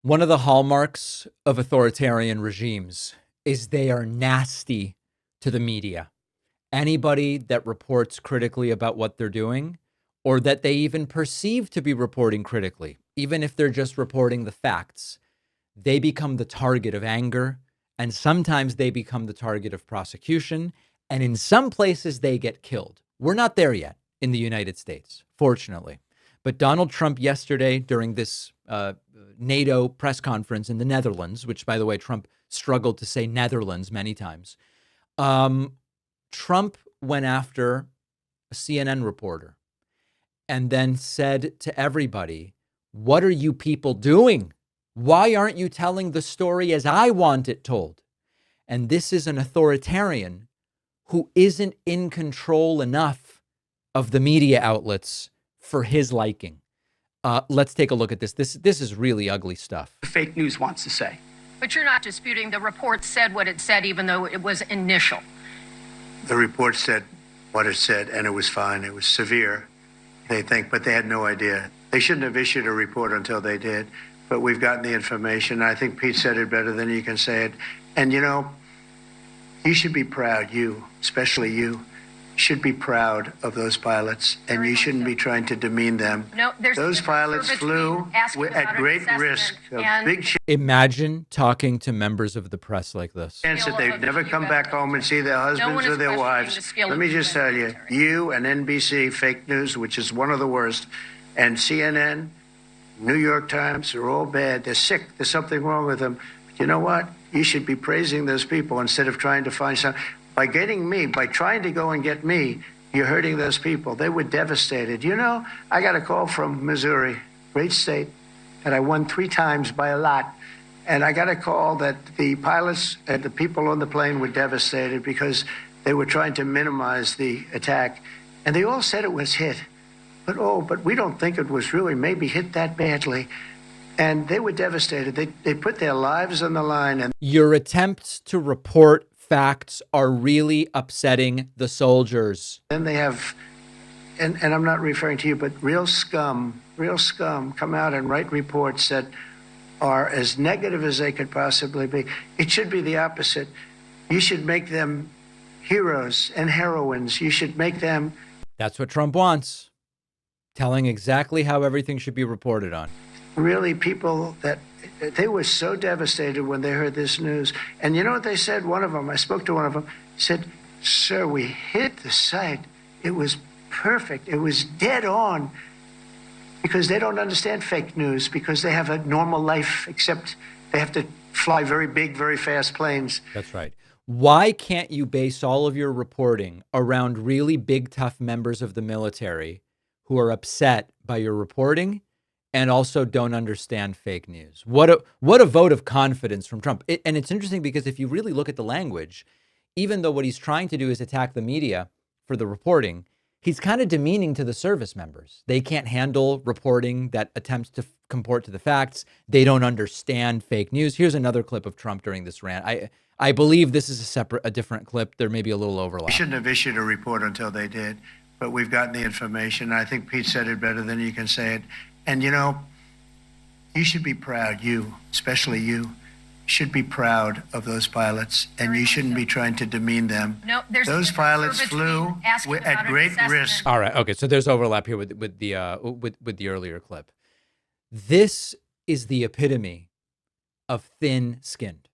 One of the hallmarks of authoritarian regimes is they are nasty to the media. Anybody that reports critically about what they're doing, or that they even perceive to be reporting critically, even if they're just reporting the facts, they become the target of anger. And sometimes they become the target of prosecution. And in some places, they get killed. We're not there yet in the United States, fortunately. But Donald Trump yesterday, during this NATO press conference in the Netherlands, which, by the way, Trump struggled to say Netherlands many times, Trump went after a CNN reporter and then said to everybody, "What are you people doing? Why aren't you telling the story as I want it told?" And this is an authoritarian who isn't in control enough of the media outlets for his liking. Let's take a look at this. This is really ugly stuff. Fake news wants to say. But you're not disputing the report said what it said, even though it was initial. The report said what it said, and it was fine. It was severe, they think, but they had no idea. They shouldn't have issued a report until they did, but we've gotten the information. I think Pete said it better than you can say it. And, you know, you should be proud, you, especially you, should be proud of those pilots, and you shouldn't be trying to demean them. No, there's those pilots flew at great risk of big Imagine talking to members of the press like this. chance that they've never come back home and see their husbands or their wives. Let me just tell you, you and NBC, fake news, which is one of the worst, and CNN, New York Times, are all bad. They're sick. There's something wrong with them. But you know what? You should be praising those people instead of trying to find some. By trying to go and get me, you're hurting those people. They were devastated. You know, I got a call from Missouri, great state, that I won 3 times by a lot. And I got a call that the pilots and the people on the plane were devastated because they were trying to minimize the attack. And they all said it was hit. But we don't think it was really maybe hit that badly. And they were devastated. They put their lives on the line. And your attempts to report facts are really upsetting the soldiers. Then they have, and I'm not referring to you, but real scum come out and write reports that are as negative as they could possibly be. It should be the opposite. You should make them heroes and heroines. You should make them. That's what Trump wants. Telling exactly how everything should be reported on. Really people that they were so devastated when they heard this news. And you know what they said? One of them, I spoke to one of them, said, "Sir, we hit the site. It was perfect. It was dead on." Because they don't understand fake news, because they have a normal life, except they have to fly very big, very fast planes. That's right. Why can't you base all of your reporting around really big, tough members of the military who are upset by your reporting and also don't understand fake news? What a vote of confidence from Trump. And it's interesting because if you really look at the language, even though what he's trying to do is attack the media for the reporting, he's kind of demeaning to the service members. They can't handle reporting that attempts to comport to the facts. They don't understand fake news. Here's another clip of Trump during this rant. I believe this is a different clip. There may be a little overlap. They shouldn't have issued a report until they did, but we've gotten the information. I think Pete said it better than you can say it. And, you know, you should be proud, you, especially you, should be proud of those pilots, and you shouldn't be trying to demean them. No, there's those pilots flew at great risk. All right. Okay. So there's overlap here with the earlier clip. This is the epitome of thin-skinned.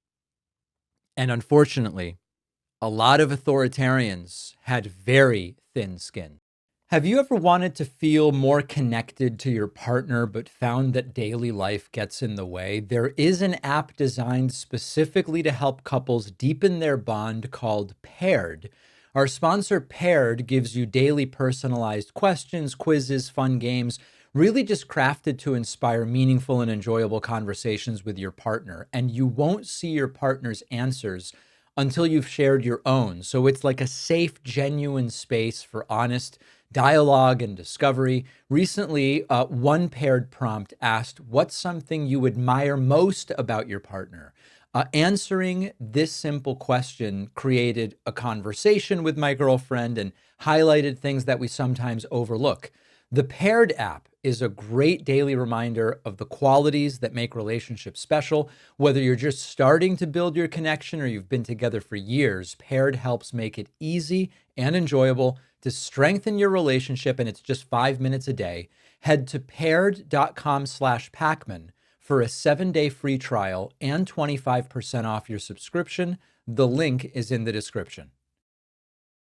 And unfortunately, a lot of authoritarians had very thin skin. Have you ever wanted to feel more connected to your partner but found that daily life gets in the way? There is an app designed specifically to help couples deepen their bond called Paired. Our sponsor Paired gives you daily personalized questions, quizzes, fun games, really just crafted to inspire meaningful and enjoyable conversations with your partner. And you won't see your partner's answers until you've shared your own. So it's like a safe, genuine space for honest dialogue and discovery. Recently, one Paired prompt asked, "What's something you admire most about your partner?" Answering this simple question created a conversation with my girlfriend and highlighted things that we sometimes overlook. The Paired app is a great daily reminder of the qualities that make relationships special. Whether you're just starting to build your connection or you've been together for years, Paired helps make it easy and enjoyable to strengthen your relationship, and it's just 5 minutes a day. Head to paired.com/Pacman for a 7-day free trial and 25% off your subscription. The link is in the description.